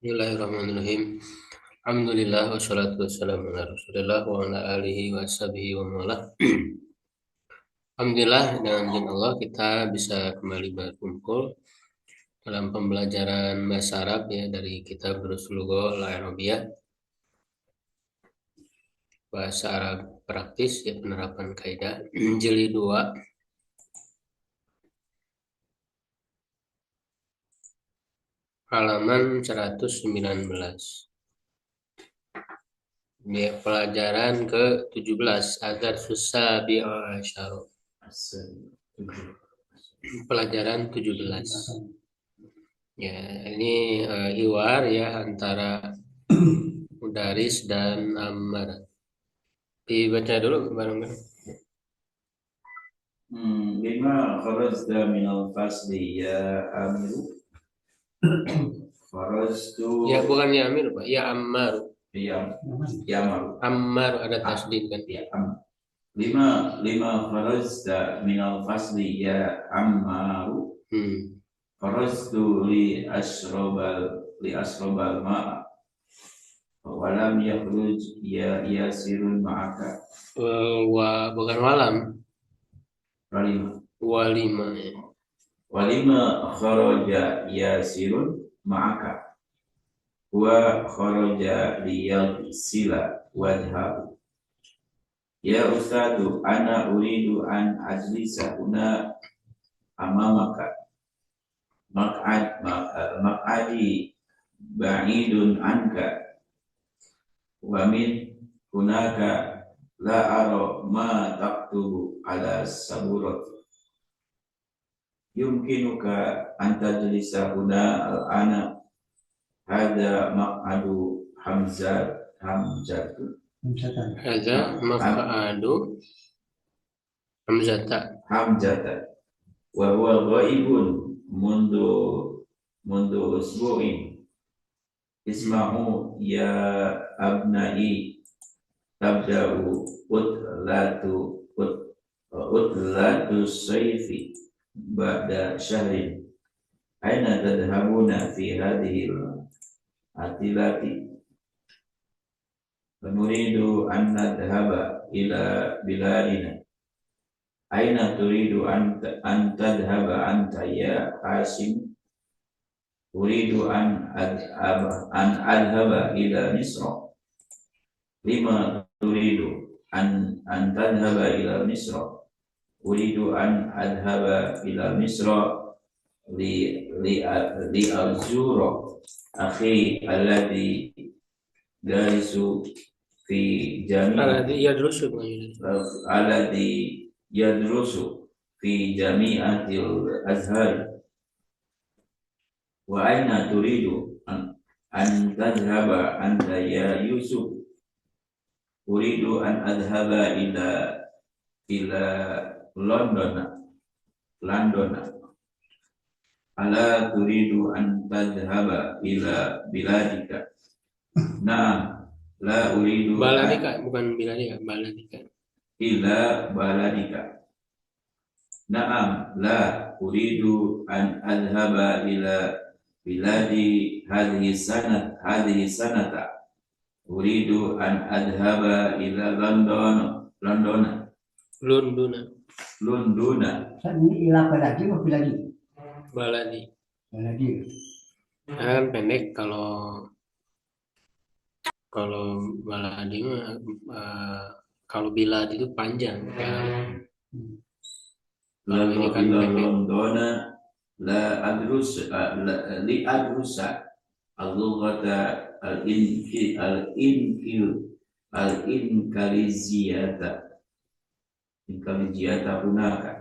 Bismillahirrahmanirrahim. Alhamdulillah wassalatu wassalamu ala Rasulillah wa ala alihi wa sahbihi wa mawala. Alhamdulillah dengan izin Allah kita bisa kembali berkumpul dalam pembelajaran bahasa Arab ya dari kitab Durusul Lugha Al-Arabiyah. Bahasa Arab praktis ya penerapan kaidah jilid 2 halaman 119. Ya, pelajaran ke-17 agar susah bi'asyara. Pelajaran 17. Ya, ini hiwar ya antara Mudaris dan Ammar. Dibaca dulu bareng-bareng. Lima kharajta minal fasli ya Amiru. Kharajtu Ya bukan ya Amir Pak, ya Ammar. ya Amaru. Ammar ada tasdid kan? Ya lima kharajta minal fasli ya Ammaru. Kharajtu li asrobal ma'a walam yakhruj ya yasirun ma'aka. Bukan walam. Walima ya. Walima kharaja yasirun ma'aka wa kharaja liyaghsila wajhahu. Ya ustadu ana uridu an ajlisa huna amamaka maq'adi ba'idun anka wa min hunaka la ara ma taktubu ala saburati. Yumkinuka antajlisa huna al-ana hada maq'adu hamzatu Hada maq'adu hamzata wa huwa ghaibun mundu usbu'in. Isma'u ya abnai tabda'u utlatu sayfi ba'da syahrin. Aina tadhhabuna fi hadhihi atilati. Nuridu an nadhhaba ila biladina. Aina turidu an tadhhaba anta ya Hasim. Uridu an adhhaba ila Misra. Lima turidu an tadhhaba ila Misra. Uridu an adhhaba ila Misra li azura akhi alladhi darisu fi yadrusu fi jami'atil azhar. Wa aina turidu an tadhhaba anta ya Yusuf. Uridu an adhhaba ila London. Ala turidu an tadhhaba ila biladika. Naam, la uridu baladika, bukan biladika, baladika. Ila baladika. Naam, la uridu an adhhaba ila biladi hadhihi sanata. Uridu an adhhaba ila Londona. Ini ila baladi atau biladi? Baladi. Kan pendek kalau baladi mah kalau biladi itu panjang kan. Kalau ini kan Londona la adrusa al-lughata al-inkariziyata hunaka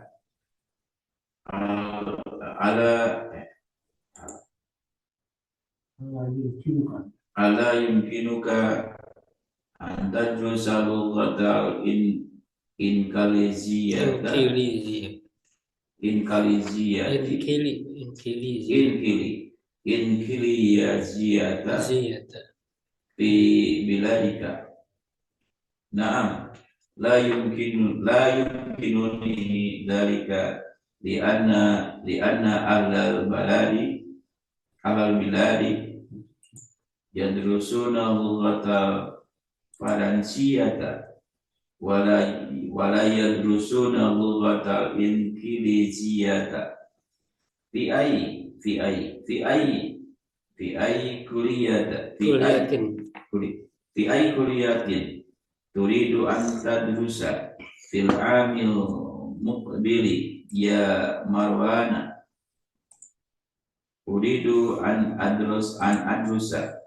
ala yumkinuka an tadrusa al-lughata al-inkariziyata fi biladika. Naam, la yumkinuni dzalika li anna ahlal biladi yadrusuna lughatal faransiyata wala yadrusuna lughatal inqiliziyata fi kuliyatin turidu an tadrusa fil amil muqbili ya Marwana uridu an adrusa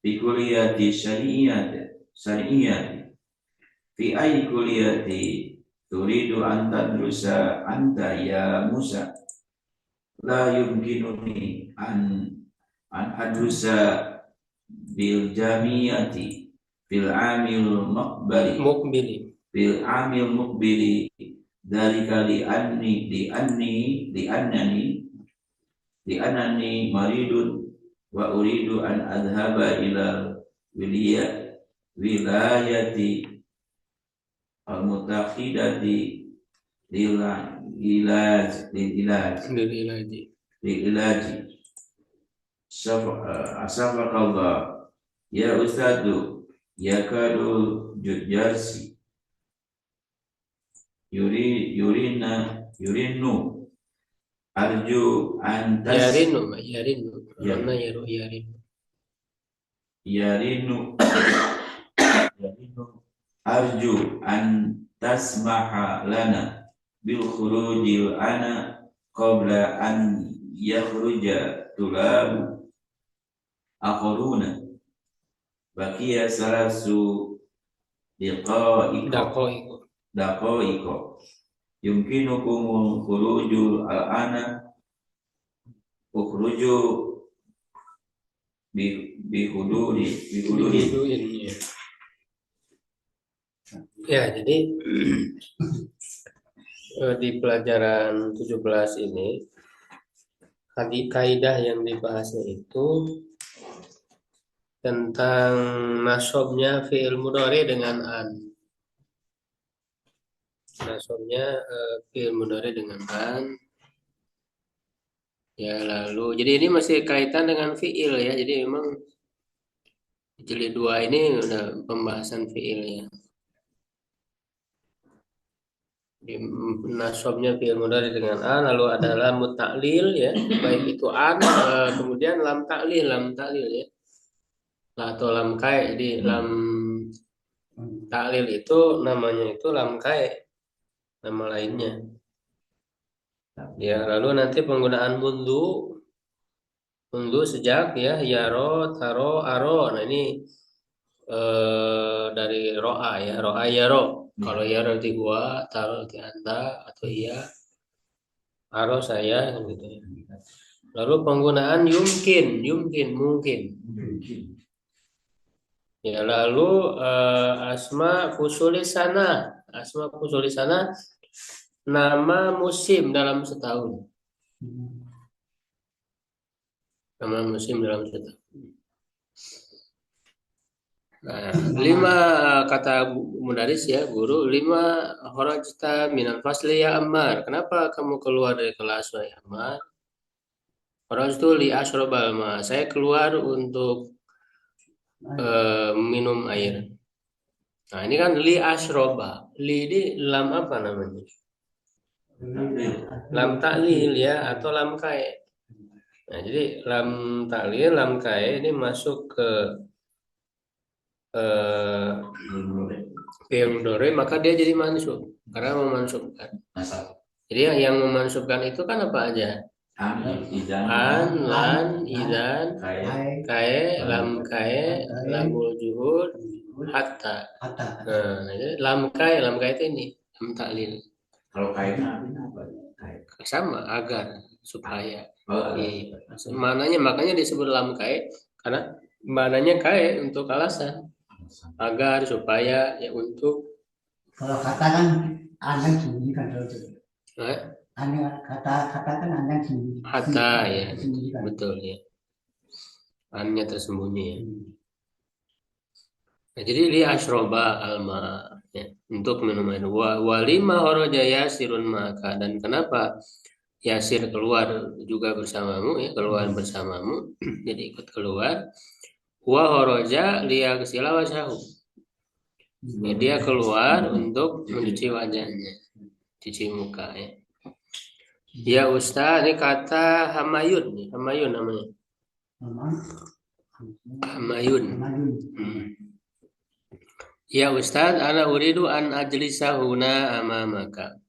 fi kulliyati syariyyati fi ay kulliyati turidu an tadrusa anta ya Musa la yumkinuni an adrusa bil jamiyati fil amil muqbili dalika li annani maridun wa uridu an adhhaba ila wilayati al-mutakhidati lil ilaji asafakallah ya ustadu ya kadu jujarsi yurinu arju antas yarinu arju an tasmaha lana bil khurujil ana qabla an yakhruja tulabu akharuna baqiya salasu daqa'iqo yumkinukum khurujul ana ukhruju bi hududi ya. Jadi di pelajaran 17 ini kaidah yang dibahasnya itu tentang nasabnya fi'il mudhari dengan an. Nasabnya fi'il mudhari dengan an. Ya, lalu jadi ini masih kaitan dengan fi'il ya. Jadi memang jilid 2 ini udah pembahasan fi'il ya. Nasabnya fi'il mudhari dengan an, lalu ada lam ta'lil ya, baik itu an, kemudian lam ta'lil ya. Atau lam kai. Jadi lam ta'lil itu namanya itu lam kai, nama lainnya. Ya, lalu nanti penggunaan mundu sejak ya, yaro, taro, aro. Nah ini dari ro'a ya, ro'a yaro. Kalau yaro nanti gua, taro nanti anda, atau iya, aro saya gitu ya. Lalu penggunaan yumkin mungkin. Ya, lalu asma fusulisana nama musim dalam setahun. Nama musim dalam setahun. Nah, 5 kata mudaris ya guru, 5 kharajta minal fasli ya Ammar. Kenapa kamu keluar dari kelas ya Ammar? Kharajtu li ashrabal ma. Saya keluar untuk minum air. Nah, ini kan li asroba. Li ini lam apa namanya? Lam ta'lil ya, atau lam kai. Nah, jadi lam ta'lil, lam kai ini masuk ke fi'il mudhari, maka dia jadi mansub karena memansubkan. Jadi yang memansubkan itu kan apa aja? An, lan, idan, kae, lam kae, lamul juhud, hatta. Nah, jadi lam kae itu ini lam ta'lil. Kalau kaitnya apa? Sama, agar, supaya. Makanya disebut lam kae karena mananya kae untuk alasan. Agar, supaya, ya untuk. Kalau kata kan anjang sendiri kan terus. Kata kan anjang sendiri. Hatta ya, betul ya. Annya tersembunyi ya. Nah, jadi li ashroba alma ya, untuk minum air. Walima horoja yasirun maka, dan kenapa Yasir keluar juga bersamamu, ya keluar bersamamu. Jadi ikut keluar. Wa horoja liyaghsila wajhahu. Ya, dia keluar untuk mencuci wajahnya, cuci muka ya. Ya Ustaz, ini kata Hamayun, Hamayun namanya. Hamayun. Ya Ustaz, ana uridu an ajlisa huna amamaka.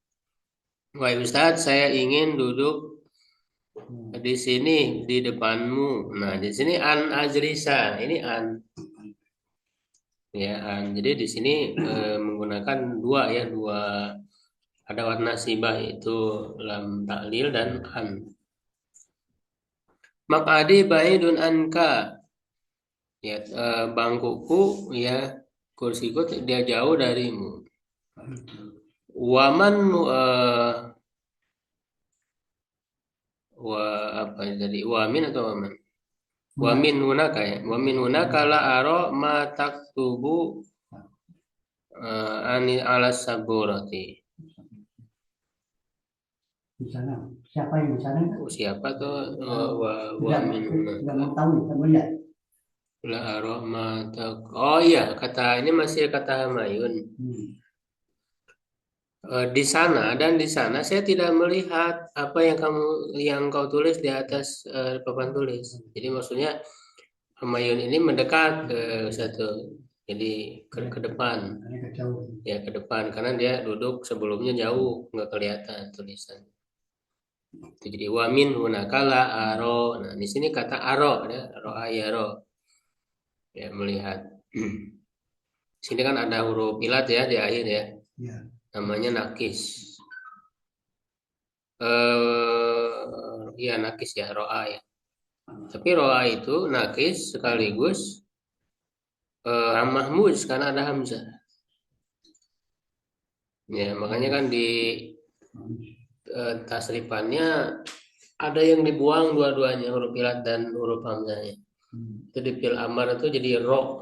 Wahai Ustaz, saya ingin duduk di sini di depanmu. Nah, di sini an ajlisa, ini an. Ya, an. Jadi di sini menggunakan dua ada warna sibah yaitu lam taklil dan an. Maq'adi ba'idun anka. Ya, bangkuku ya kursiku dia jauh darimu. Waman apa tadi? Wamin atau waman? Wamin hunaka ya. Wamin hunaka la aro ma taktubu ani ala saburati. Di sana. Siapa yang di sana? Siapa tuh wamin hunaka? Tidak mau tahu, tidak mau lihat. La aro ma tak. Oh iya, kata ini masih kata Hamayun. Di sana dan di sana saya tidak melihat apa yang kau tulis di atas papan tulis. Jadi maksudnya Hamayun ini mendekat ke satu, jadi ke depan, ya ke depan karena dia duduk sebelumnya jauh nggak kelihatan tulisan. Jadi wamin hunakala aro. Nah di sini kata aro ya, roa yaro ya melihat. Sini kan ada huruf ilat ya di akhir ya. Namanya nakis. Ya nakis ya roa ya. Tapi roa itu nakis sekaligus mahmuz karena ada hamzah. Ya makanya kan di tasrifannya ada yang dibuang dua-duanya huruf ilat dan huruf hamzahnya. Itu di fil amar itu jadi ro.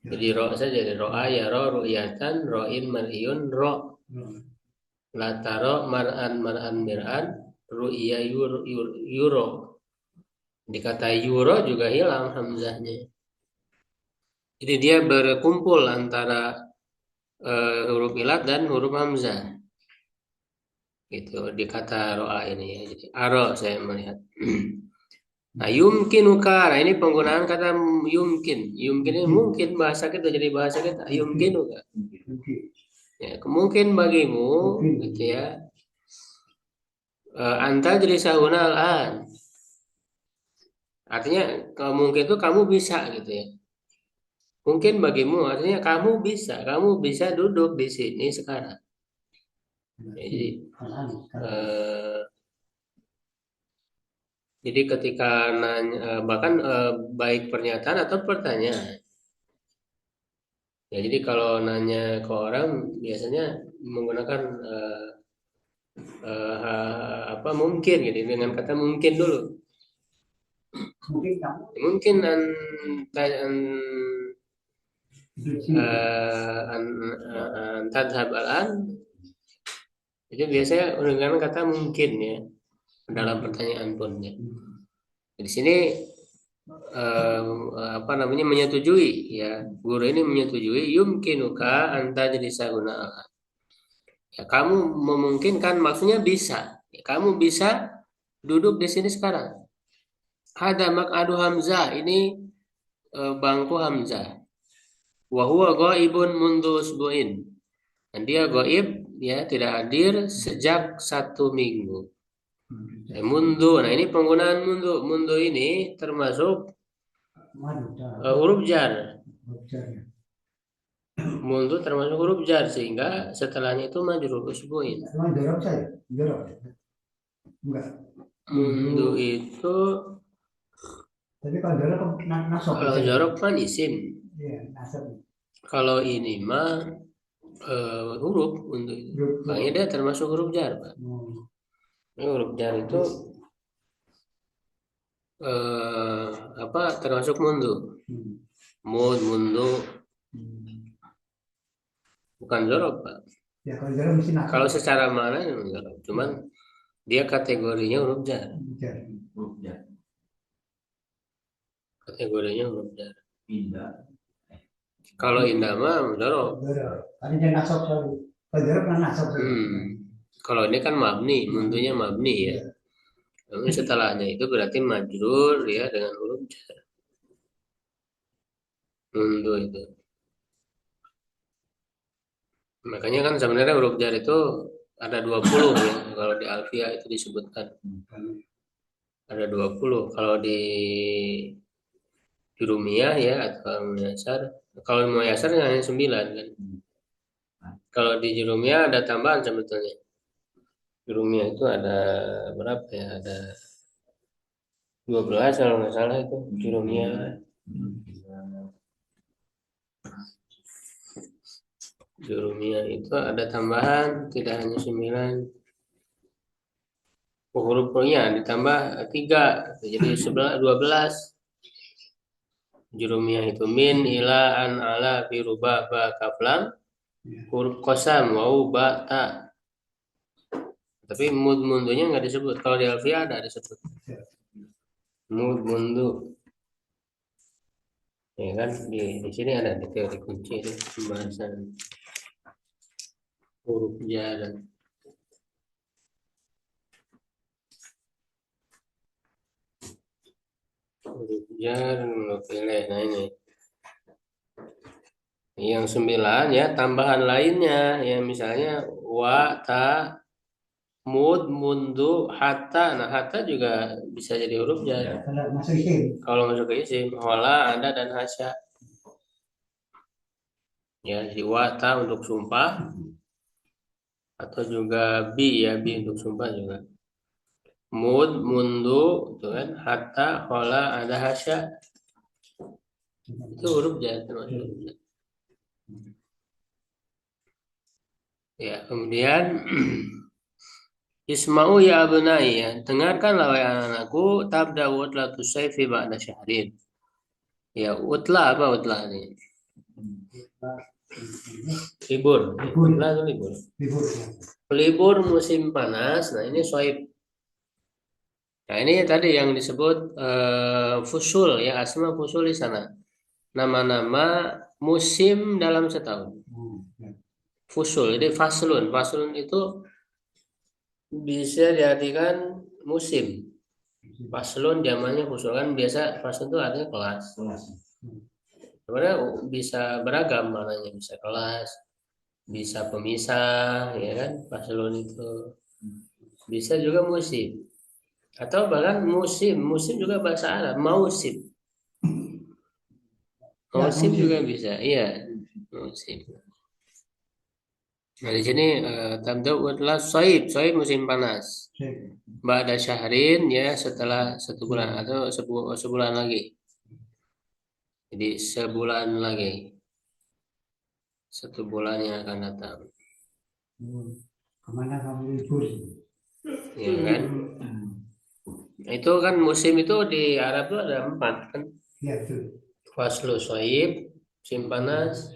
Jadi ro saja jadi roa ya ro ru'yatan ro'in mar'iyun ro. Lataro mar'an mir'an ru'ya yuro. Di kata yuro juga hilang hamzahnya. Jadi dia berkumpul antara huruf ilat dan huruf hamzah. Gitu di kata ro'a ini ya. Jadi aro saya melihat. Nah yumkinuka, nah ini penggunaan kata yumkin. Yumkin ini mungkin bahasa kita jadi bahasa kita yumkinuka. Ya, mungkin bagimu gitu ya. Anta jadi sahuna al-an. Artinya mungkin itu kamu bisa gitu ya. Mungkin bagimu artinya kamu bisa duduk di sini sekarang. Jadi ketika nanya, bahkan baik pernyataan atau pertanyaan. Ya, jadi kalau nanya ke orang biasanya menggunakan mungkin gitu dengan kata mungkin dulu. Mungkin tadhab al-an itu biasanya menggunakan kata mungkin ya dalam pertanyaan pun ya. Di sini menyetujui ya, guru ini menyetujui yumkinuka anta jadi sahuna. Ya, kamu memungkinkan maksudnya bisa. Ya, kamu bisa duduk di sini sekarang. Ada maq'adu hamzah, ini bangku hamzah. Wa huwa ghaibun mundu usbu'in. Dan dia gaib ya tidak hadir sejak 1 minggu. Mundu, nah ini penggunaan mundu ini termasuk huruf jar. Mundu termasuk huruf jar sehingga setelahnya itu majrur usbu'in. Mundu itu tapi kalau jorok kan isim. Kalau ini mah huruf untuk itu. Makanya dia termasuk huruf jar, Pak. Huruf jar itu termasuk mundu. Mundu bukan jorok, Pak. Ya, kalau secara makna jorok. Cuman Dia kategorinya huruf jar. Huruf jar. Kategorinya huruf jar. Indah. Kalau indah mah mudharo. Tadi dia nasab selalu. Berdarab kan nasab selalu. Kalau ini kan mabni, mundunya mabni ya. Namun setelahnya itu berarti majrur ya dengan huruf jar. Mundu itu. Makanya kan sebenarnya huruf jar itu ada 20 ya. Kalau di Alfiah itu disebutkan. Ada 20. Kalau di Jurumiyah ya atau Muyassar. Kalau Muyassar hanya 9 kan. Kalau di Jurumiyah ada tambahan sebetulnya. Jurumiyah itu ada berapa ya? Ada 12 kalau nggak salah itu Jurumiyah. Jurumiyah itu ada tambahan, tidak hanya 9. Hurufnya ditambah 3, jadi 12. Jurumiyah itu min, ila, an, ala, fi, ruba, ba, kaf, lam, huruf qasam, wau, ba, ta. Tapi mundunya nggak disebut. Kalau di Alfiah ada disebut. Mundu. Ya kan di sini ada di teori kunci itu pembahasan huruf jar. Huruf jar pilih. Nah ini yang 9 ya, tambahan lainnya ya, misalnya wa, ta, mud, mundu, hatta. Nah hatta juga bisa jadi huruf jar Kalau masuk isim. kalau masuk ke isim. Hola, anda, dan hasya ya. Si wa, ta untuk sumpah, atau juga bi ya, bi untuk sumpah juga. Mud, mundu itu kan, hatta, hola, ada, hasya, itu huruf jar termasuk huruf jar. Ya, kemudian Isma'u ya abnai ya, dengarkanlah wahai anak-anakku, tabda utlatu sayfi ba'da syahrin. Ya, utla apa utla ini? Libur. Utla itu libur. Libur musim panas. Nah, ini soib. Nah, ini tadi yang disebut fusul ya, asma fusul di sana. Nama-nama musim dalam setahun. Fusul, jadi faslun. Faslun itu bisa diartikan musim. Faslun zamannya fusul kan, biasa faslun itu artinya kelas. Sebenarnya bisa beragam maknanya, bisa kelas, bisa pemisah, ya kan? Faslun itu bisa juga musim, atau bahkan musim juga bahasa Arab, mausim juga bisa, iya musim. Nah di sini tabda adalah soib musim panas. Ba'da syahrin ya, setelah 1 bulan atau sebulan lagi. Jadi sebulan lagi, 1 bulan yang akan datang. Kemana kamu libur? Ya kan? Itu kan musim itu di Arab itu ada 4 kan? Ya betul. Faslu soib, musim panas,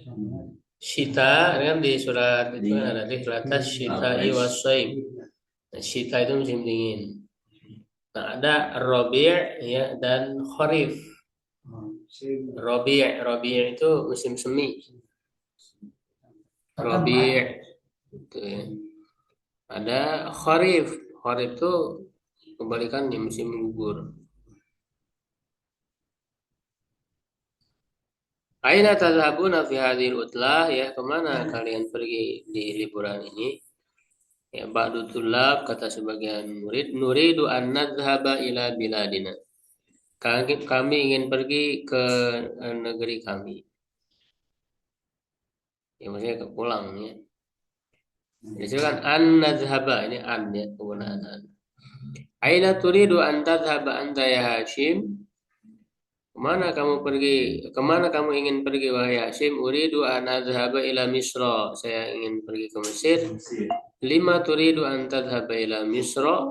syita kan di surat itu kan ada rihlatas syita iwasoib. Nah, syita itu musim dingin. Nah ada Rabi' ya dan Kharif. Rabi' itu musim semi. Rabi' itu ya. Ada Kharif itu kebalikannya musim gugur. Aina tadhabuna fi hadhil utlah ya, kemana kalian pergi di liburan ini? Ya, ba'du tulab, kata sebagian murid, nuridu an nadhhaba ila biladina. Kami ingin pergi ke negeri kami. Ya maksudnya ke pulang ya. Jadi kan an nadhhaba, ini an ya, penggunaan an. Aina turidu an tadhhaba anta ya Hashim? Kemana kamu ingin pergi wahai Hashim? Uridu an adhhaba ila Misra. Saya ingin pergi ke Mesir. Lima turidu an tadhhaba ila Misra.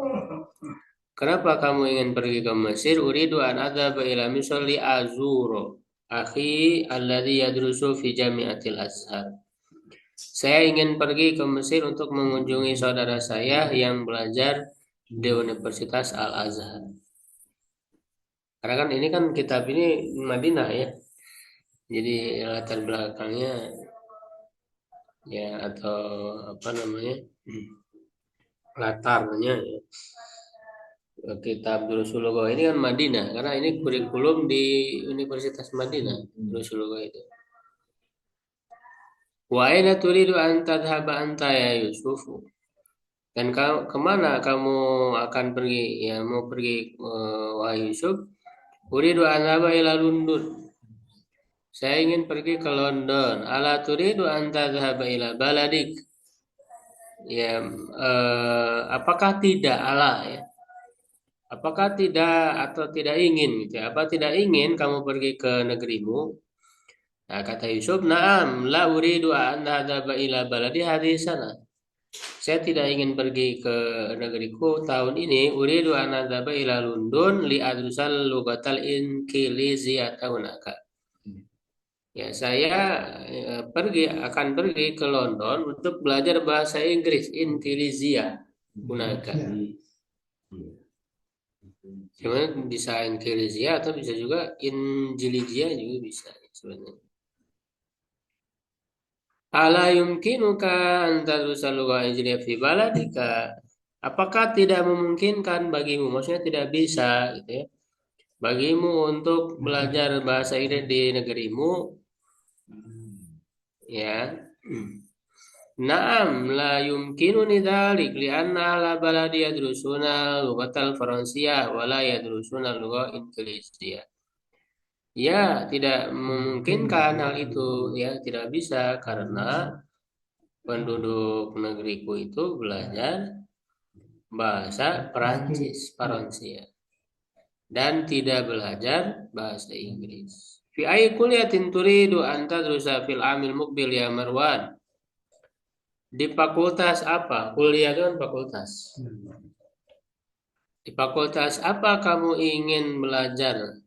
Kenapa kamu ingin pergi ke Mesir? Uridu an adhhaba ila Misra li azuro akhi alladhi yadrusu fi Jami'atil Azhar. Saya ingin pergi ke Mesir untuk mengunjungi saudara saya yang belajar di Universitas Al-Azhar. Karena kan ini kan kitab ini Madinah ya. Jadi latar belakangnya ya atau apa namanya? Latarnya ya. Kitab Durusul Lughah ini kan Madinah karena ini kurikulum di Universitas Madinah Durusul Lughah itu. Wa aina turidu an tadhhaba anta ya Yusuf? Dan kemana kamu akan pergi? Ya mau pergi wahai Yusuf? Uridu an adhhaba ila London. Saya ingin pergi ke London. Ala turidu an tadhhaba ila baladik? Ya apakah tidak ala ya? Apakah tidak atau tidak ingin gitu ya? Apa tidak ingin kamu pergi ke negerimu? Nah, kata Yusuf, "Na'am, la uridu an adhaba ila baladi hadhihi sana." Saya tidak ingin pergi ke negeriku tahun ini. Uridu an adhaba ila London li adrusal lughatal inqiliziyata hunaka. Ya, saya akan pergi ke London untuk belajar bahasa Inggris, inqiliziyah hunaka. Cuman bisa inqiliziyah atau bisa juga injiliziyah juga bisa sebenarnya. Ala yumkinuka an tadrusa lugha injiliyah fi baladika? Apakah tidak memungkinkan bagimu, maksudnya tidak bisa gitu ya, bagimu untuk belajar bahasa Inggris di negerimu? Ya. Naam la yumkinuni dzalik li'anna ala baladi yadrusuna lughatal faransiyah wa la yadrusuna lugha inggrisiyah. Ya, tidak memungkinkan hal itu ya, tidak bisa karena penduduk negeriku itu belajar bahasa Perancis, Faransia dan tidak belajar bahasa Inggris. Fi ayyi kulliyatin turidu an tadrusa fil amil muqbil ya Marwan? Di fakultas apa? Kuliah kan fakultas. Di fakultas apa kamu ingin belajar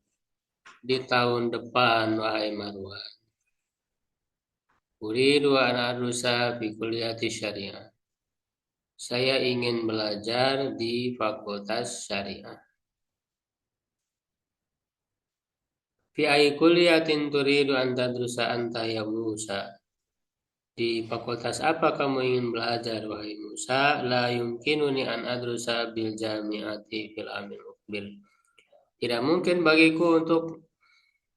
di tahun depan wahai Marwan? Uridu an adrusa fi kulliyati syariah. Saya ingin belajar di fakultas syariah. Fi ayyi kulliyatin turidu an tadrusa anta ya Musa? Di fakultas apa kamu ingin belajar wahai Musa? La yumkinuni an adrusa bil jami'ati fil amil muqbil. Tidak mungkin bagiku untuk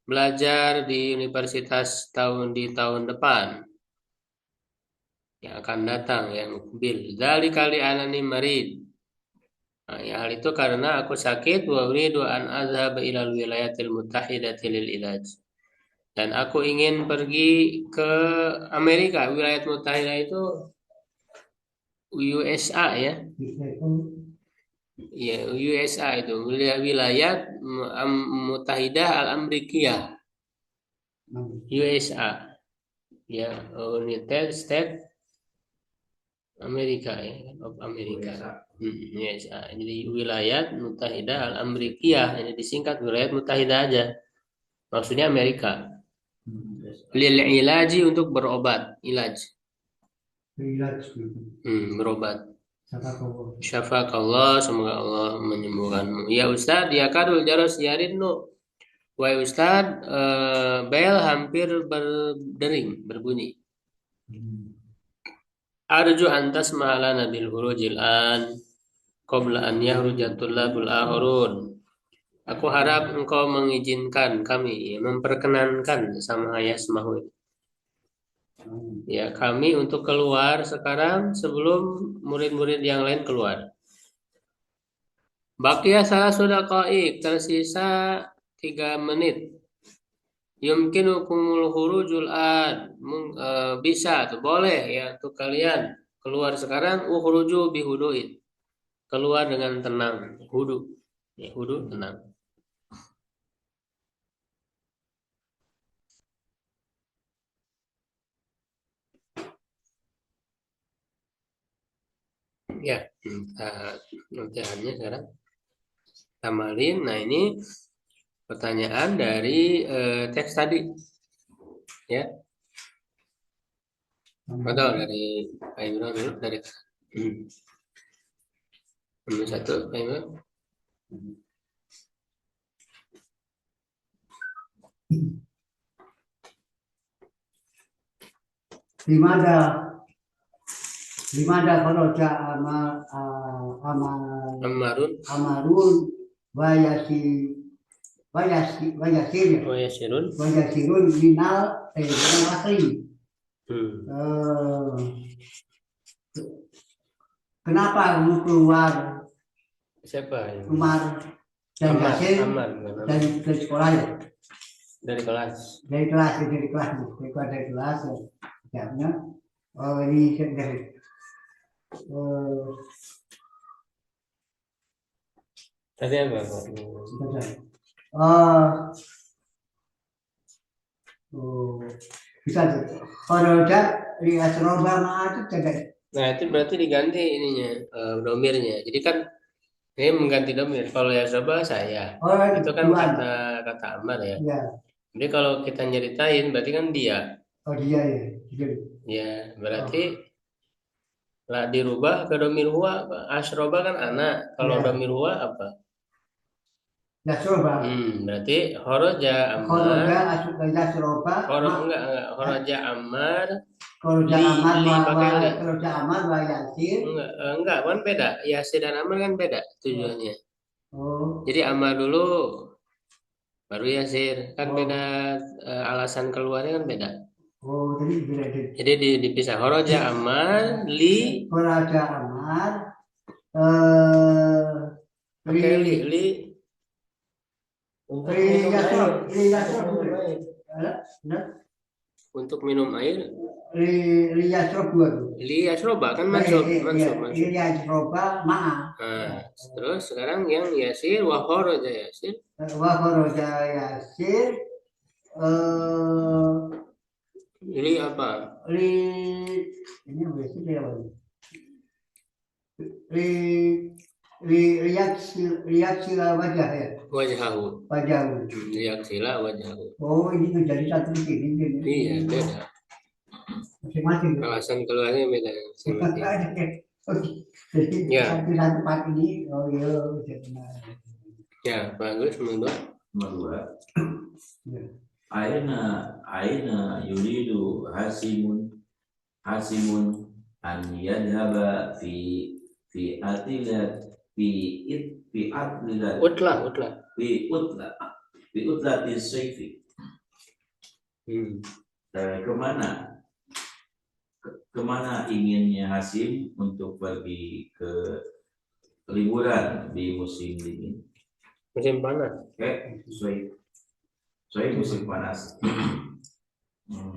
belajar di universitas di tahun depan yang akan datang yang muqbil. Dzalika li anani marid. Nah, ya, hal itu karena aku sakit wa uridu an azhab ila wilayatil muttahidati lil ilaj. Dan aku ingin pergi ke Amerika. Wilayah Muttahidah itu USA ya. Ya, USA itu wilayah Muttahidah Al-Amrikiyah. USA. Ya, United States Amerika ya, of Amerika. USA. Jadi wilayah Muttahidah Al-Amrikiyah, ini disingkat wilayah Muttahidah aja. Maksudnya Amerika. Lil ilaji untuk berobat, ilaj. Berobat. Syafaqallah, semoga Allah menyembuhkanmu. Ya Ustaz, ya kadul jaros yarinnu. Wahai Ustaz, bel hampir berdering, berbunyi. Arju antas ma'alana bil hurujil an qabla an yahrujatul labul ahurun. Aku harap engkau mengizinkan kami, memperkenankan sama Yasmahu. Ya, kami untuk keluar sekarang sebelum murid-murid yang lain keluar. Baqiya salah sudah qaib, tersisa 3 menit. Yumkinukumul khurujul an, bisa tuh boleh ya untuk kalian keluar sekarang. Ukhruju bihuduin, keluar dengan tenang, hudu. Ya, hudu tenang. Ya, nantiannya sekarang tamalin. Nah, ini pertanyaan dari teks tadi. Ya. Betul dari Pak Ibrahim dulu dari Nomor 1, Pak Imam. Limada kharaja Amarun amarun wayasir Yasirun. minal asli. Kenapa kamu keluar Siapa yang? Umar dan Yasir Amar. dari sekolah ya? Dari kelas. Dari kelas jawabnya ini dari Tadi apa Pak? Bisa Kharaja li asroba ma'at tidak. Nah itu berarti diganti ininya, domirnya. Jadi kan ini mengganti domir. Kalau Yasroba saya, itu kan kata Amar ya. Ya. Jadi kalau kita nyeritain berarti kan dia. Oh dia ya. Ya berarti lah dirubah ke domir huwa. Asroba kan anak. Kalau domir huwa apa? Yasroba. Berarti Kharaja Ammar. Yasroba. Enggak. Kharaja Ammar. Kharaja Ammar wa Yasir. Enggak, kan beda. Yasir dan Ammar kan beda tujuannya. Oh. Jadi Ammar dulu baru Yasir. Kan beda, alasan keluarnya kan beda. Oh, jadi beda. Jadi dipisah. Kharaja Ammar li. Kharaja Ammar li untuk minum air. Li Yasroba kan mansub. Li Yasroba ma'a. Nah, terus sekarang yang Yasir wa kharaja Yasir. Li apa? Ini biasanya dia apa? Liyaksila wajah ya. Wajahu. Liyaksila wajahu. Oh ini menjadi satu ini. Iya beda. Masing-masing. Alasan keluarnya beda. Jadi satu part ini. Oh iya. Ya bagus nomor 2. Aina yuridu hasimun an yadhaba fi utlati sayfi. Kemana inginnya Hasim untuk pergi ke liburan di musim dingin? Musim panas. Soalnya musim panas.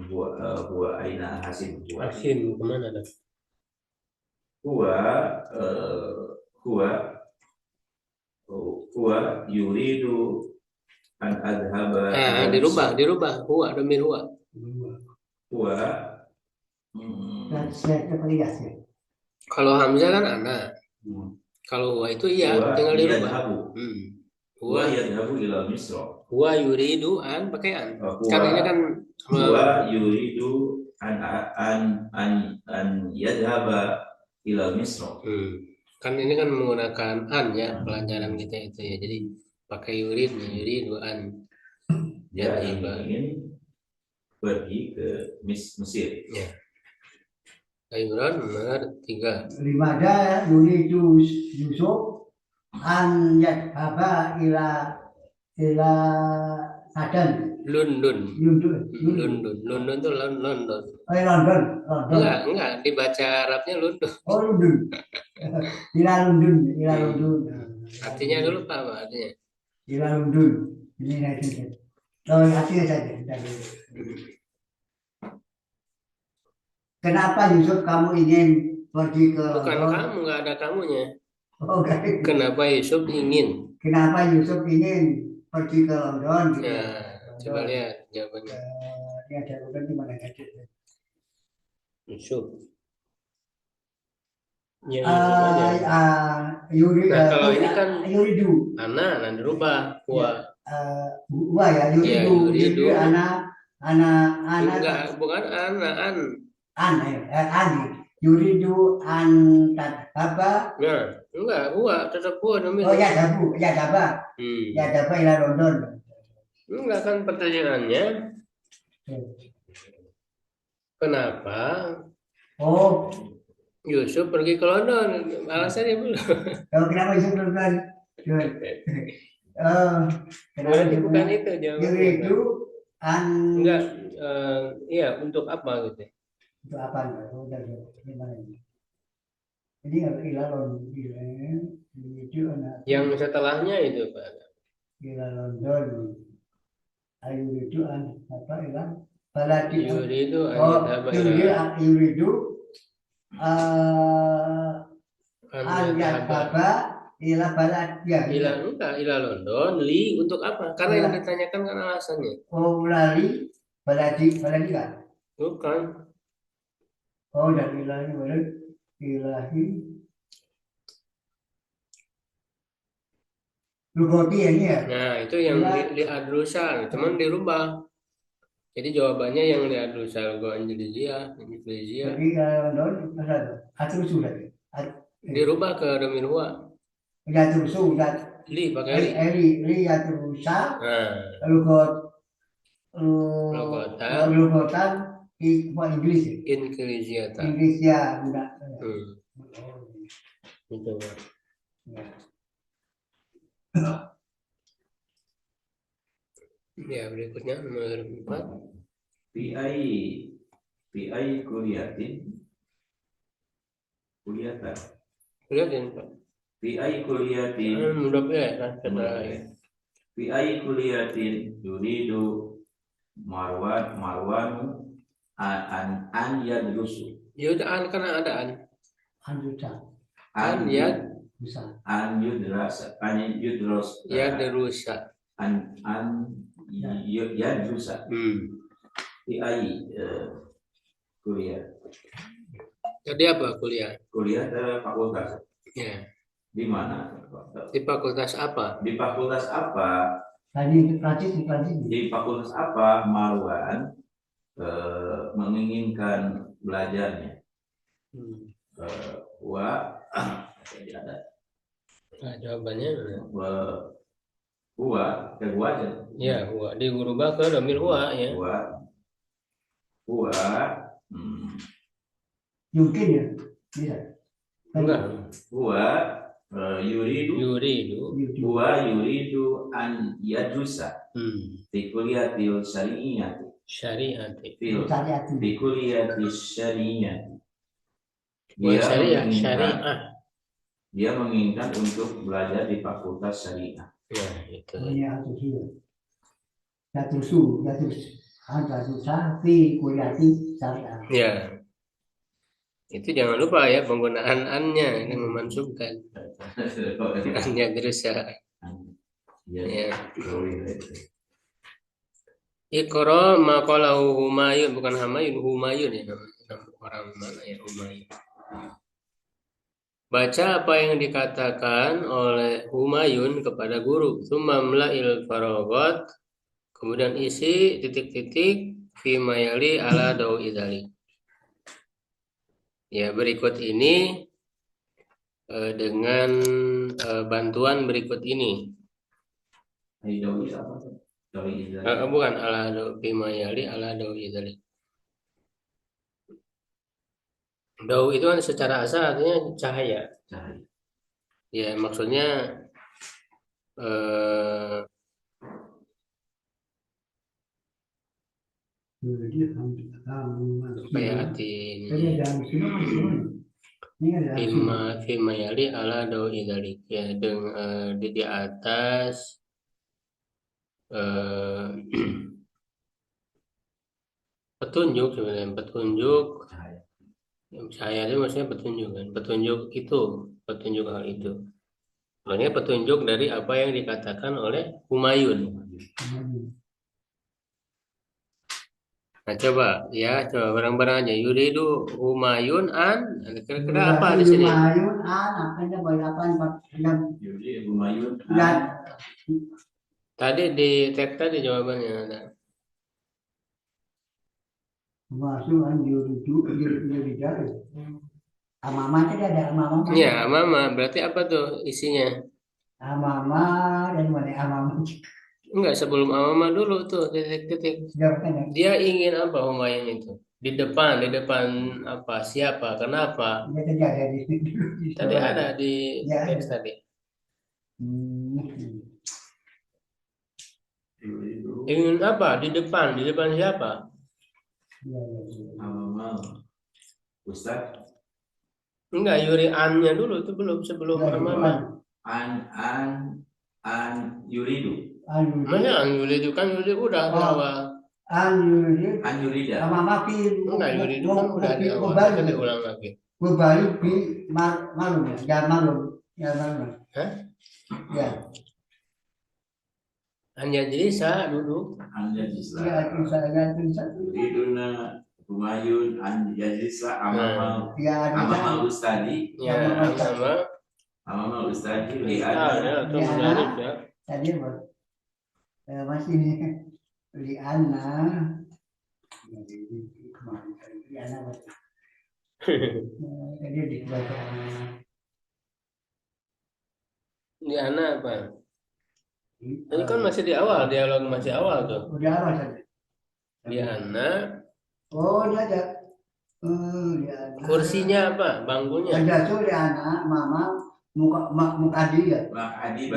Buah aina Hasim. Hasim kemana dah? Huwa yuridu an adhaba. Dirubah. Huwa domir huwa. Kalau Hamzah kan anak. Kalau huwa itu iya tinggal dirubah. Huwa yadhabu ila Misra. Huwa yuridu an pakai an. Karena ini kan huwa yuridu an yadhaba ila Misra. Kan ini kan menggunakan an ya pelajaran kita itu ya. Jadi pakai yuridu an. Dia ingin pergi ke Mesir. Ya. Imran nomor 3. Limada yuridu Yusuf an yadhaba ila Sadan. London itu London. London. Enggak dibaca Arabnya London. Oh London. Ila London. Artinya dulu apa artinya? Ila London. Ini saja. Artinya saja. Kenapa Yusuf kamu ingin pergi ke Bukan London? Kamu, nggak ada kamunya. Oh, okay. Kenapa Yusuf ingin pergi ke London? Nah, coba lihat jawabannya. Ini ada jawaban di mana tadi? Yusuf. Kalau ini kan yuridu. Anak dirubah. Huwa ya, yuridu anak. Enggak, bukan an. yuridu an tadhaba. Nah, enggak, huwa tetap huwa domir. Oh ya dabu, ya daba. Ya daba ila London. Enggak kan pertanyaannya. Kenapa Oh, Yusuf pergi ke London? Alasannya belum. kalau kenapa Yusuf London? Oh, kenapa Berarti Yusuf bukan itu jawabannya. yuridu an. Enggak, iya untuk apa gitu? Itu apa? Oh, udah, gimana ini? Ini ila London. Yuridu an. Yang setelahnya itu Pak. Ila London. Ayu yuridu an apa ila baladi. Yuridu Oh, an yuridu an yadhaba ila balad ya. Ila London, li untuk apa? Karena yang ditanyakan kan alasannya. Oh, lali baladi kan? Bukan. Oh, dan ilahi lugoti ini ya. Nah, itu yang li adrusal, cuman dirubah. Jadi jawabannya yang li adrusal gua Indonesia. Jadi London atur sudah. Dirubah ke domir huwa. Ya terus Li pakai li. li ya terus. Nah, lugotan Inggris. Inggris ya enggak. Itu Pak. Ya, berikutnya nomor 4. Bi kuliatin Lihatin Pak. Bi kuliatin Mudah ya, Bi kuliatin yuridu Marwanu an yadrusu. Ya udah an karena ada an. An yudrusa kuliah. Jadi apa kuliah? Kuliah fakultas. Ya. Di mana? Di fakultas apa? Di fakultas apa? Di fakultas apa Marwan menginginkan belajarnya? Ada. Nah, jawabannya huwa aja. Ya, huwa dirubah ke domir huwa ya. Huwa mungkin ya. Bisa. Enggak. Huwa yuridu huwa yuridu an yadrusa fi kuliyatil syari'ati fi kuliyatil syari'ati. Dia menginginkan untuk belajar di fakultas syariah. Ya, itu. Ya. Itu jangan lupa ya penggunaan an-nya yang memansubkan. An-nya berusaha. Ya. Iqra ma qalahu Humayun, bukan Hamayun, Humayun ya. Orang mana ya Humayun. Baca apa yang dikatakan oleh Humayun kepada guru. Tsumma mla'il faraghat, kemudian isi titik-titik fi mayali ala dawi dzalik. Ya, berikut ini dengan bantuan berikut ini. Bukan ala dawi fi mayali ala dawi dzalik. Daw itu kan secara asal artinya cahaya. Ya, maksudnya kayak hati Fimayali ala daw idalik ya, dengan di atas petunjuk sebenarnya, petunjuk cahaya itu maksudnya petunjuk kan, petunjuk hal itu. Makanya petunjuk dari apa yang dikatakan oleh Humayun. Nah coba bareng-bareng aja. Yuridu Humayun an, kira-kira apa di sini? Humayun an, akhirnya berapa? Humayun an. Tadi di tag tadi jawabannya ada. Masuk an yuridu. Amama tadi ada amama. Ya, mama. Berarti apa tuh isinya? Amama dan mana amama. Enggak, sebelum amama dulu tuh titik-titik. Jawabkan ya. Dia ingin apa Humayun itu? Di depan apa? Siapa? Kenapa? Dia tadi ada di Tadi sekolah. ada di Ya, teks ada. tadi. Yuridu Ingin apa? Di depan siapa? Ya, ya, ya. amama Ustaz Enggak, Yuri an-nya dulu itu belum sebelum Ya, itu amama. an yuridu Mana an Yuri itu kan Yuri udah di Oh. awal. Yuri. an yurida Amama pi. Enggak, Yuri itu kan udah di awal. Kita diulang lagi. Berbalik pi malum ya. Ya malum. Ya malum. Hah? Ya. Hanya jadi sah duduk. an Ya, yajisla itu saya satu. yuriduna Humayun an yajisla amama Ya, ada. ustadi Ya, amama ustadi li ya, ana itu menarik ya. Tadi apa? Masih ini beli anak. Beli anak apa? Tadi dibaca. Di anak apa? Ini kan masih di awal, dialog masih awal tuh. Udah apa saja? Di anak, Oh, dia ada. Dia ada. kursinya apa? Bangkunya. Ada tuh di anak, mama, muka dia. Makadi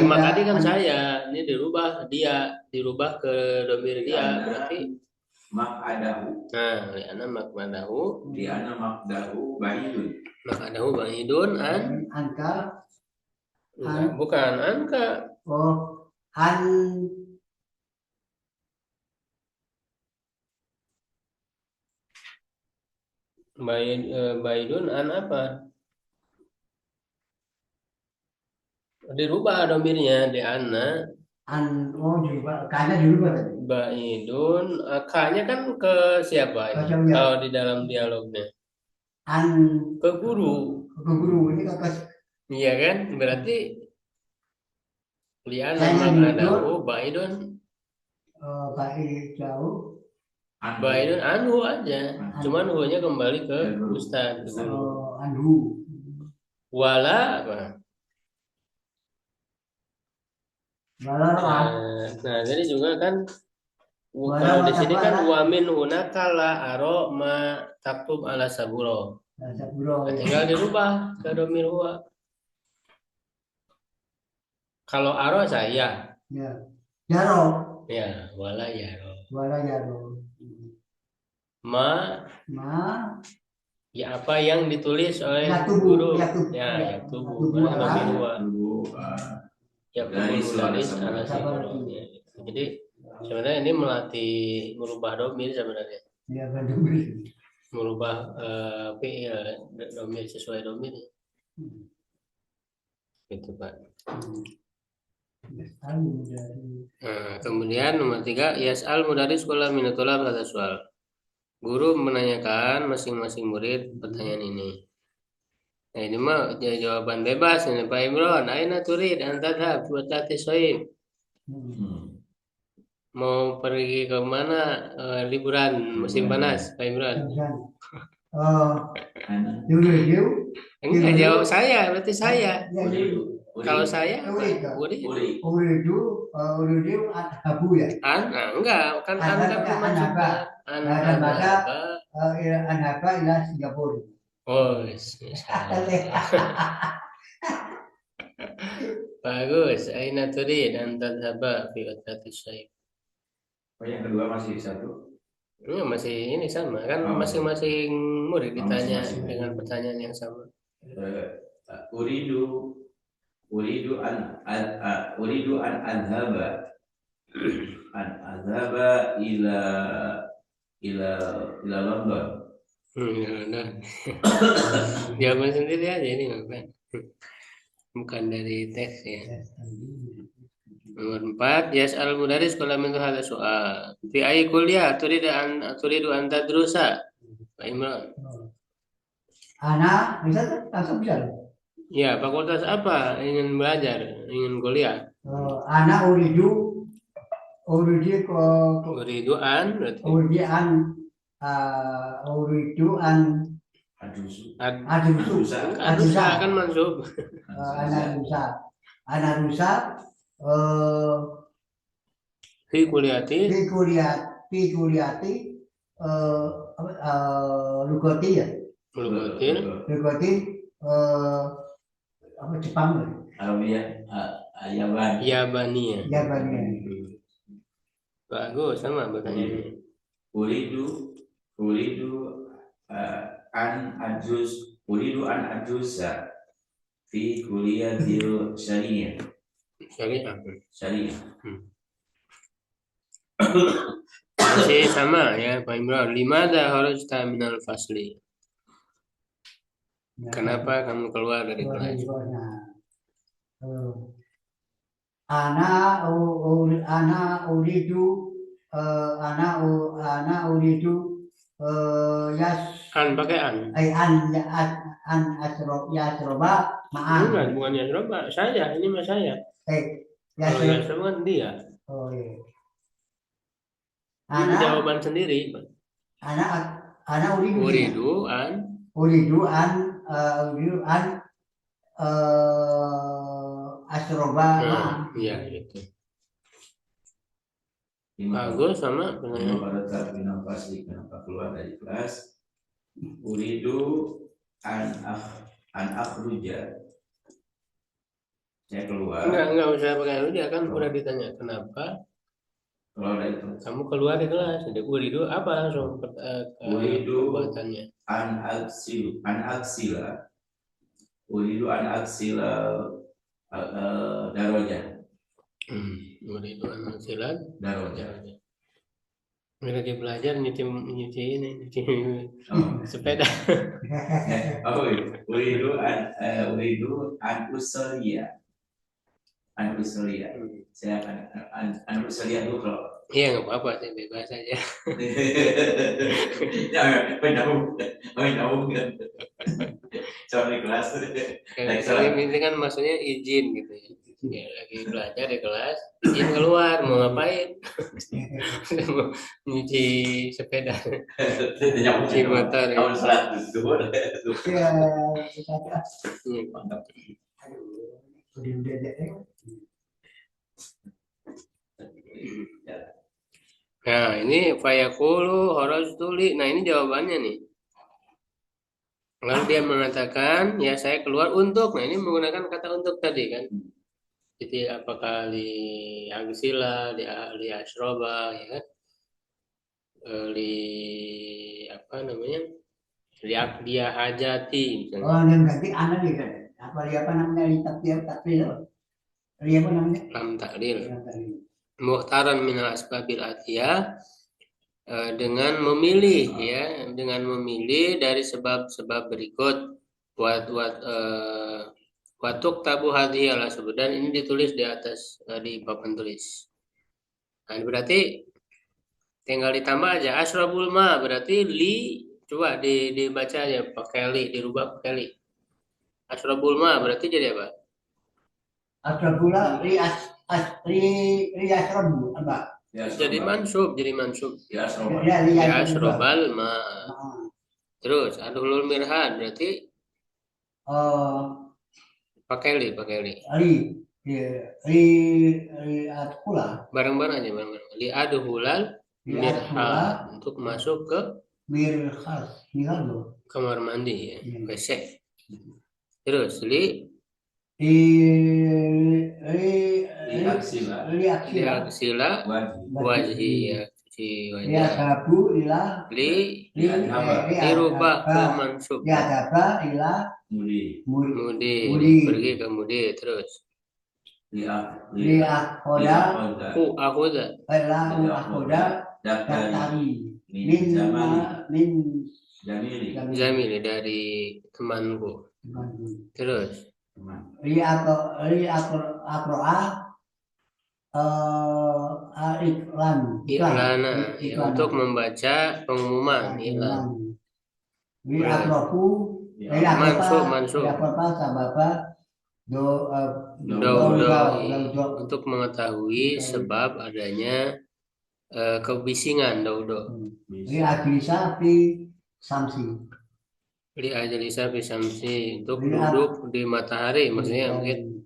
Makadi kan saya, ini dirubah ke domir dia, berarti. makadahu Nah, di anak makmadahu, di ana makdahu baidun makadahu ba'idun an. Angka. Enggak, bukan angka. Oh, Baidun an apa? Dirubah domirnya di anak. oh juga, karena dulu tadi. Baidun, K-nya kan ke siapa ini? Ke siapa? Kalau di dalam dialognya ke guru. Ke guru ini kakak. Iya kan? Berarti liana Saya makadahu baidun. Baik jauh. Baidun anhu aja. Cuman hu-nya kembali ke ustaz, ke guru. Anhu. Wala apa? Nah, jadi juga kan kalau di sini kan wamin hunakala aro ma taktub ala saburo. Nah, tinggal dirubah ke domir huwa. Kalau aro saya. Ya. Yaro. Ya, wala yaro. Wala yaro. Ma ya apa yang ditulis oleh Yaktubu, guru. yaktubu. Ya, yaktubu. Yaktubu, Domir huwa. Dari Yaktubu nulis suara ala saburo. Ya, gitu. Jadi sebenarnya ini melatih merubah domir sebenarnya. Ya, domir. Merubah fi'il domir sesuai domir. Gitu Pak. Nah, kemudian nomor 3, yas'al mudaris kulla min tulab hadza soal. Guru menanyakan masing-masing murid pertanyaan ini. Nah, ini mah jawaban bebas ini Pak Imron. Aina turid an tadhhab wa tati soib. Mau pergi ke mana liburan musim panas Pak Imron? Enggak, jawab saya, berarti saya. Kalau saya, Uridu abu ya. Enggak, kan juga. Anhaba ila Singapura. Oh, bagus. Aina turid an tadhhaba fi watati syaib. Oh, yang kedua masih satu. Ya, masih ini sama kan, masing-masing murid ditanya dengan pertanyaan yang sama. Uridu an adhaba ila London. Nah. Jawaban sendiri aja ini bukan dari teks ya. Nomor 4, yas'al mudaris qala min hadha soal. Fi ayyi kuliah turidu an tadrusa? Pak Imran. Anak bisa langsung bisa. Ya, fakultas apa ingin belajar, ingin kuliah? Anak uridu Uridu an berarti. uridu an Adusu. Adusa. Adusa kan mansub. Anak rusa Fi kuliati Fikuliati Lugoti ya lugatin Lugoti apa Jepang ya Arabia Yaban. Yabania. Yabania Bagus sama bahasanya. Uridu an ajuza fi kuliyatil syariah. Syariah. Masih sama ya Pak Imran. Limada kharajta minal fasli? Kenapa kamu keluar dari kelas? Ana uridu An pakai an. Yasroba ma'an. Bukan Yasroba, saya ini mas saya. Kalau Yasroba kan dia. Oh iya. Ini jawaban sendiri. Ana uridu an asroba ma'an. Iya gitu. Bagus sama Pada saat kenapa keluar dari kelas? Uridu an akhruja. Saya keluar. Enggak usah pakai dia kan udah ditanya kenapa Keluar dari kelas. kamu keluar dari kelas. Jadi uridu apa langsung Uridu perbuatannya? an aksila. Uridu an aksila darajah. Uridu an aksila Darajah. Lagi belajar nyuci sepeda. Uridu an usolia. Saya akan usolia dulu kalau. Iya nggak apa-apa sih bebas aja. Tahu kan? Soal di kelas. Ini kan maksudnya izin gitu ya. Ya, lagi belajar di kelas, izin keluar mau ngapain? Mau nyuci sepeda, nyuci motor. Tahun 100 Nah ini fayaqulu kharajtuli. Nah ini jawabannya nih. Lalu dia mengatakan ya saya keluar untuk. Nah ini menggunakan kata untuk tadi kan. Jadi apakah li agsila, li asroba ya kan? Li apa namanya? Li dia hajati misalnya. Oh yang ganti anak nih kan apa namanya taklil apa namanya Lam taklil. Muhtaran minal asbabil atiyah dengan memilih dari sebab-sebab berikut watuk tabu hadhi ala dan ini ditulis di atas di papan tulis. Nah, berarti tinggal ditambah aja asrabul ma berarti li coba dibaca aja pakai li dirubah pakai li. Asrabul ma berarti jadi apa? asrabula li asrabu apa Jadi mansub. Ya, asrabal ma. Terus adulul mirhad berarti pakai li. Bareng-bareng aja. Li adhulal mirhad untuk masuk ke kamar mandi ya, WC. Terus li aksila wajhi ya cuci wajah. Li dirubah ke mansub. Mudi pergi ke mudi terus. Akhoda daktari Jamili dari temanku. Terus iklana ya, untuk membaca pengumuman iklan. Mansub untuk mengetahui sebab adanya kebisingan daudo. Li ajalisa bisamsi, untuk Li duduk di matahari, maksudnya mungkin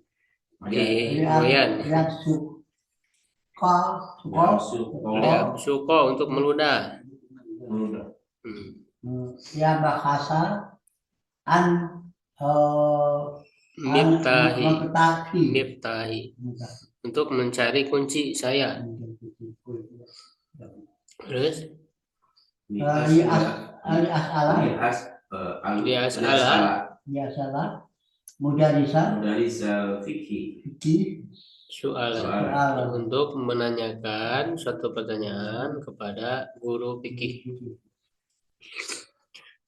di Ayat goyan. lihat suka Li absuko, untuk meludah. mudah. ya bahasa an Miftahi, mengetahui miftahi, untuk mencari kunci saya. Terus biasalah mudarisa fikih soal untuk menanyakan suatu pertanyaan kepada guru fikih.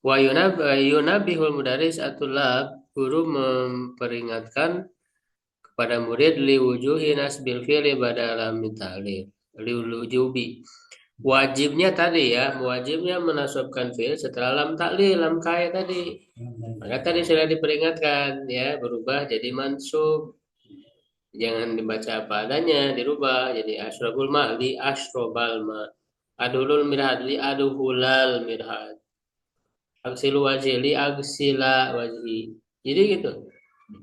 Wa yunabihul mudaris atulab, guru memperingatkan kepada murid liwujuhi nasbil fi'li badala min ta'lil, liwujubi. Wajibnya tadi ya, wajibnya menasabkan fi'il setelah lam ta'lil, lam kai tadi. Maka tadi sudah diperingatkan ya, berubah jadi mansub. Jangan dibaca apa adanya, dirubah jadi asrabul ma li asrobal ma. Adulul mirhad li aduhulal mirhad. Aksilu wajhi li aksila wajhi. Jadi gitu.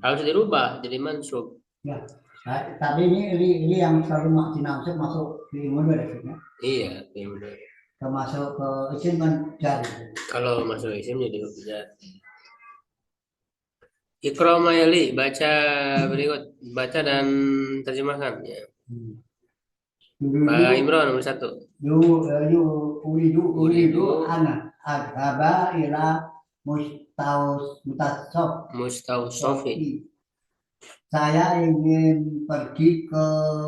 Harus dirubah jadi mansub. Ya. Tadi ini yang selalu dinamsub masuk di mundur ya. Iya, benar. Termasuk ke isim kan jari. Kalau masuk isim jadi hujat. Iqra mayali, baca berikut, baca dan terjemahkan ya. Pak Imran nomor 1. Uridu ana adhaba ila mustausofi. Saya ingin pergi ke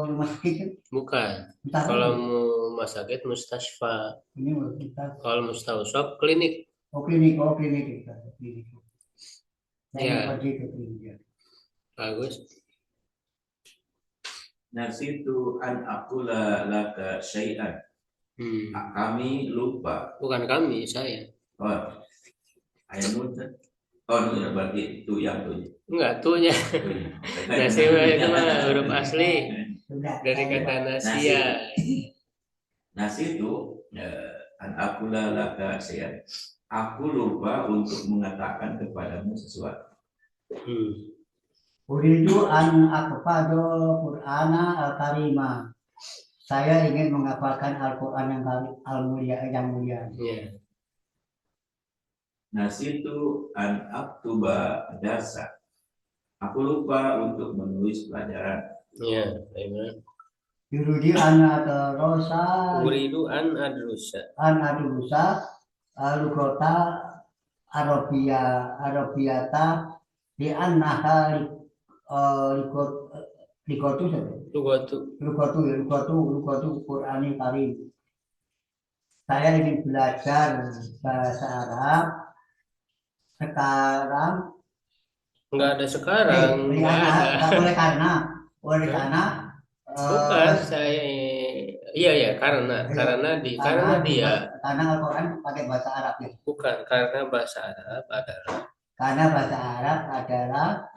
rumah sakit. Bukan. Kalau mau rumah sakit mustasfa. Ini kalau mustausof klinik. Klinik. Saya Ya. pergi ke klinik. Bagus. Nasitu an aqula laka syai'an. Kami lupa. Bukan kami, saya. Oh, ayat muda. Oh, itu berarti itu yang tuh. Enggak, tuhnya. Nasiwa itu mah huruf asli dari kata nasia. Nasitu an aqula laka syai'an. Aku lupa untuk mengatakan kepadamu sesuatu. Uridu an akfadul Qur'ana al-Karima. Saya ingin menghafalkan Al-Qur'an yang mulia. Yeah. Nasitu an aktuba dasa. Aku lupa untuk menulis pelajaran. Ya, amen. Uridu an adrusa. Uridu an adrusa. An adrusa lugata Arabiyata di annaha lugatu Qur'anil Karim. Saya ingin belajar bahasa Arab sekarang. Enggak ada sekarang. Oleh karena bukan saya. Iya karena dia. Karena Al-Qur'an pakai bahasa Arab ya. Bukan, karena bahasa Arab adalah. Karena bahasa Arab adalah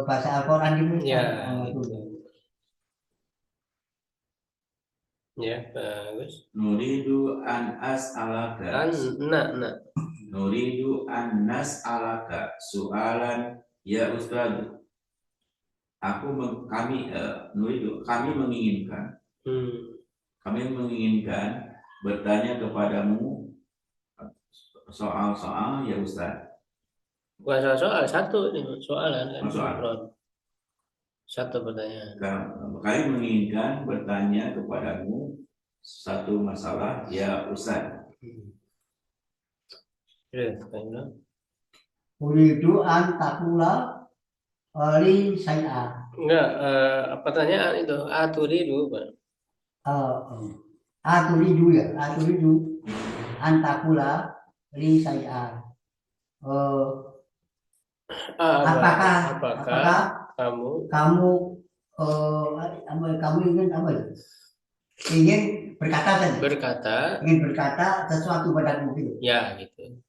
bahasa Al-Qur'an itu. Ya. Ya, bagus. Nuridu an as'alaka. Nuridu an nas'alaka soalan ya Ustaz. Kami menginginkan. Kami menginginkan bertanya kepadamu soal-soal ya Ustaz. Bukan soal satu ini soalan kan. Satu pertanyaan. Kami menginginkan bertanya kepadamu satu masalah ya Ustaz. Uridu an takula li saya. Enggak, pertanyaan itu aturidu Pak. Aturidu an takula li saya. Apakah kamu ingin apa? Ingin berkata sesuatu padamu gitu. Ya, gitu.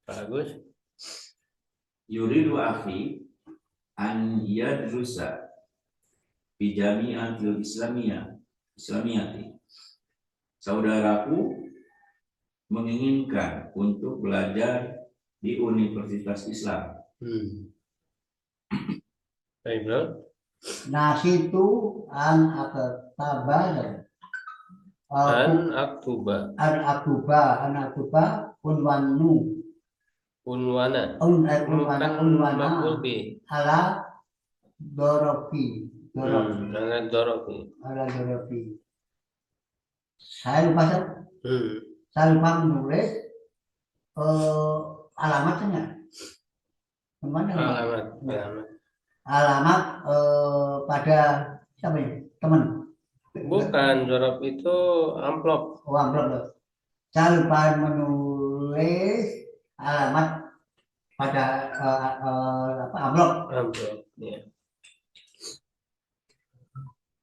Bagus. Yuridu akhi an yadrusa fi jami'atil islamiyati. Saudaraku menginginkan untuk belajar di Universitas Islam. Baik, bro. Nasitu an aktabar An aktuba an aktuba unwanu unwana unwana maf'ul bi ala dorofi dengan dorofi. ala dorofi. Saya lupa Hmm. saya lupa menulis alamatnya kemana alamat pada siapa ini teman. Bukan, dorof itu amplop. Oh, amplop. Saya lupa menulis alamat pada amplop. Ya.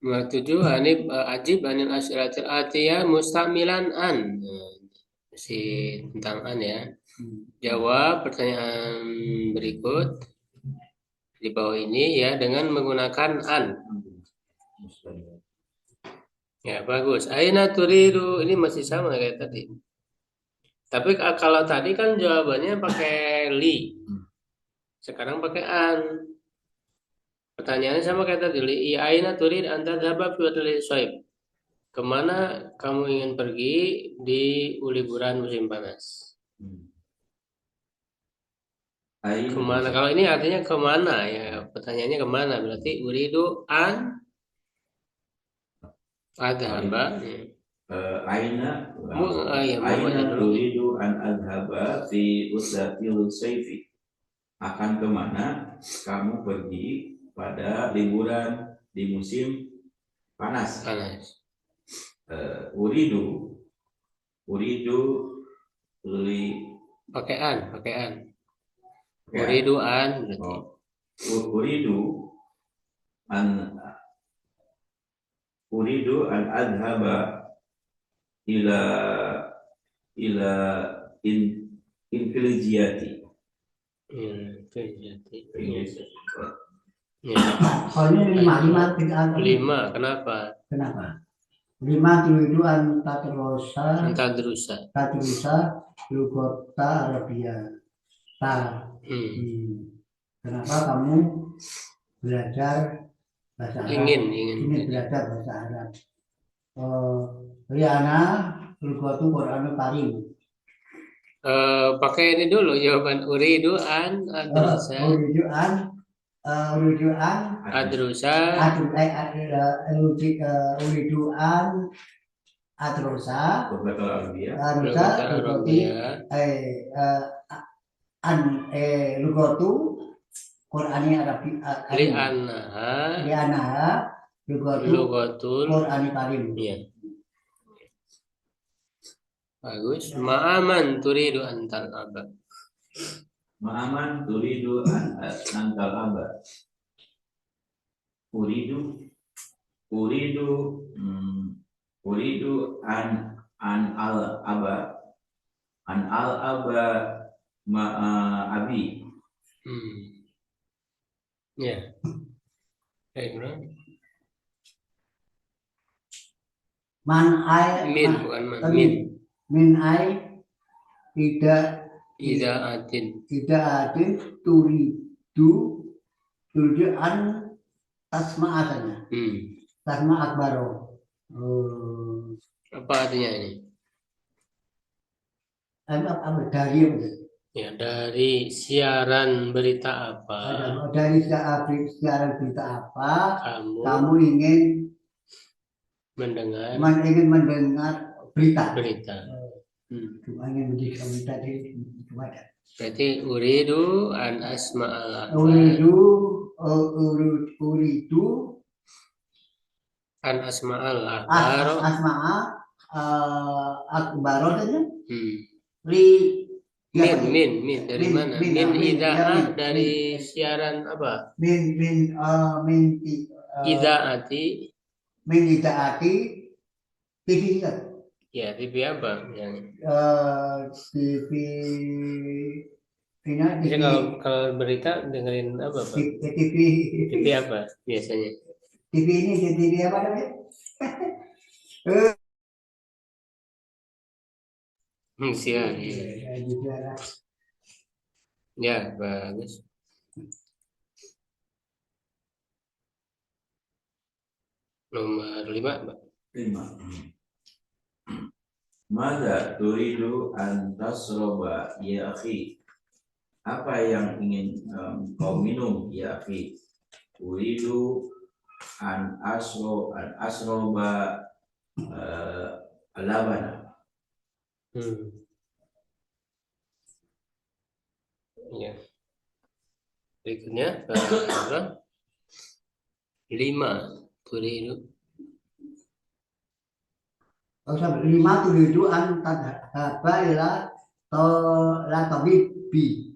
7 Hanif ajib anil asyiratil atiyah mustamilan an. Si tentang an ya. Jawab pertanyaan berikut di bawah ini ya dengan menggunakan an. Ya, bagus. Aina turidu, ini masih sama kayak tadi. Tapi kalau tadi kan jawabannya pakai li. Sekarang pakai an. Pertanyaannya sama kayak tadi. Li aina turid anta dhaba fi wadli soib. Kemana kamu ingin pergi di liburan musim panas? Kemana? Kalau ini artinya kemana ya? Pertanyaannya kemana? Berarti uridu an adhaba. Aina Aina turidu an adhaba fi usatil sayfi. Akan kemana kamu pergi pada liburan di musim panas? Uridu li pakai an. Uridu an berarti. Uridu an adhaba ila infilijiyati. Oh, ini 5 kenapa? 5 turidu an tadrusa lugota Arabia. Kenapa kamu belajar bahasa Arab? Ingin belajar bahasa Arab. Riana lugatu Quranul Karim. Pakai ini dulu jawaban uridu an adrusa. Uridu an adrusa. Uridu an adrusa. Lugatu Qur'ani Arabi. Li'anaha lugatul Qur'ani Karim. Iya. Bagus. Ma'aman turidu antal aba. Ma'aman turidu antal aba. Uridu an al aba abi. Ya. Baik, bro. Min ai tidak adin turidu an tasma'atanya. Tasma akbaro. Apa artinya ini? Dari ya, dari siaran berita apa? Dari siaran berita apa? Kamu ingin mendengar berita. Cuma ingin mendengar berita itu ada. Berarti uridu an asma'al uridu an asma'al akbaro. Akbaro saja. Min dari mana? Min idaah dari siaran apa? Min idaati. Min idaati TV kan? Ya, TV apa? Yang TV ini kalau berita dengerin apa, Pak? TV apa biasanya? TV apa namanya? Siar. Ya, bagus. Nomor 5, Pak. 5. Mada turidu an tasroba ya akhi. Apa yang ingin kau minum ya akhi? Uridu an asroba labana. Ya. Berikutnya berapa? 5 turidu. Lima tujuan tadhaba ila la tabibi.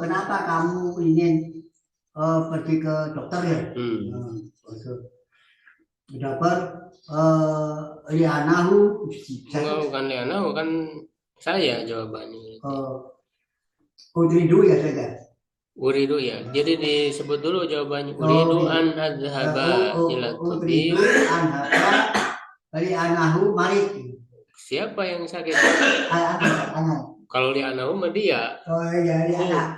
Kenapa kamu ingin pergi ke dokter ya? Dokter lianahu. Bukan lianahu, kan saya jawabannya. Uridu ya saja. Uridu ya. Jadi disebut dulu jawabannya. Uridu an adhaba ila tabib. Lianahu marid. Siapa yang sakit? Kalau lianahu mah dia. Oh iya, Inani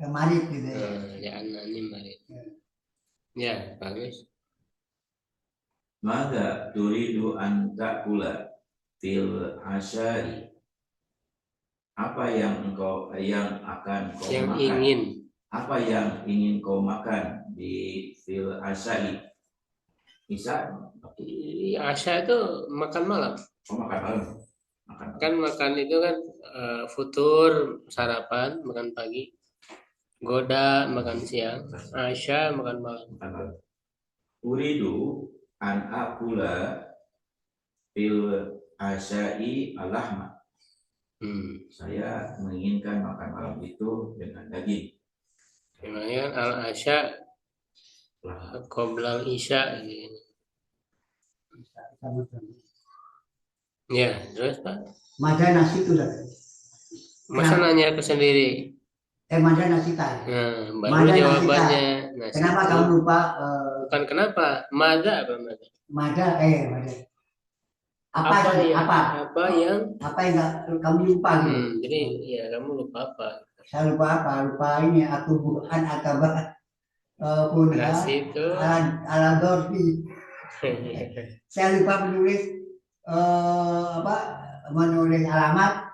marid gitu ya. Lianani marid. Ya, bagus. Mada turidu an ta'kula fil asyari. Apa yang akan kau makan? Apa yang ingin kau makan di fil asyari? Isya? Asya itu makan malam. Oh, makan malam. Makan itu kan futur, sarapan, makan pagi. Goda, makan siang. Asya, makan malam. Uridu an akula fil asyai al-lahma. Saya menginginkan makan malam itu dengan daging. Memangnya al-asya qoblal isya. Ya, terus Pak. Mada nasi itu dah. Masa nanya ke sendiri? Mada nasi tadi. Baru mada jawabannya. Nasi kenapa kamu lupa? Bukan kenapa? Mada apa mada? Mada. Apa yang kamu lupa gitu? Jadi ya kamu lupa apa? Saya lupa apa? Lupa ini aku bukan akabah pun nasi itu ala dorfi. Saya lupa menulis menulis alamat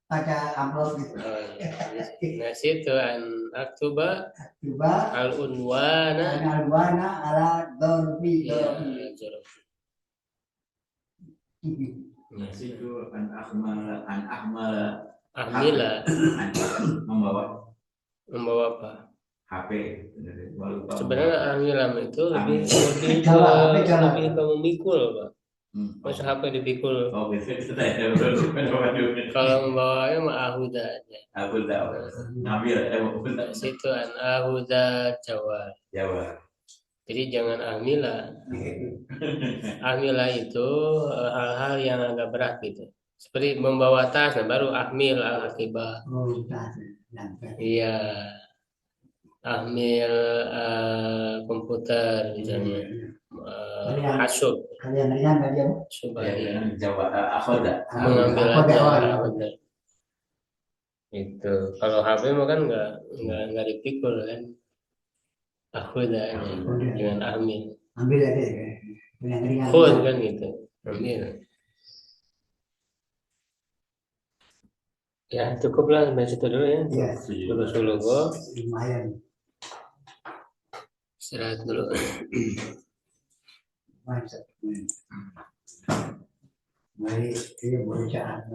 pada amplop gitu. Nasi itu an aktuba al unwana ala dorfi. Nasi itu an ahmala membawa apa? HP. Sebenarnya ahmilam itu lebih ke memikul, Pak. Masa HP dipikul. Oh, gitu. Kalau membawanya mah ahuda aja. Ahuda. Ngambil situ an ahuda Jawa. Jadi jangan ahmila. Ahmila itu hal-hal yang agak berat gitu. Seperti membawa tas, baru ahmil al-akibah. Iya. Ahmil komputer misalnya. Hasub. Mengambil aja. Itu. Kalau HP mah kan nggak dipikul kan. Akhuda dengan ahmil. Ambil aja. Khud kan gitu. Ambil. Ya cukuplah sampai situ dulu ya. Dulu kok. Lumayan. Istirahat dulu. Mantap. Mari kita baca.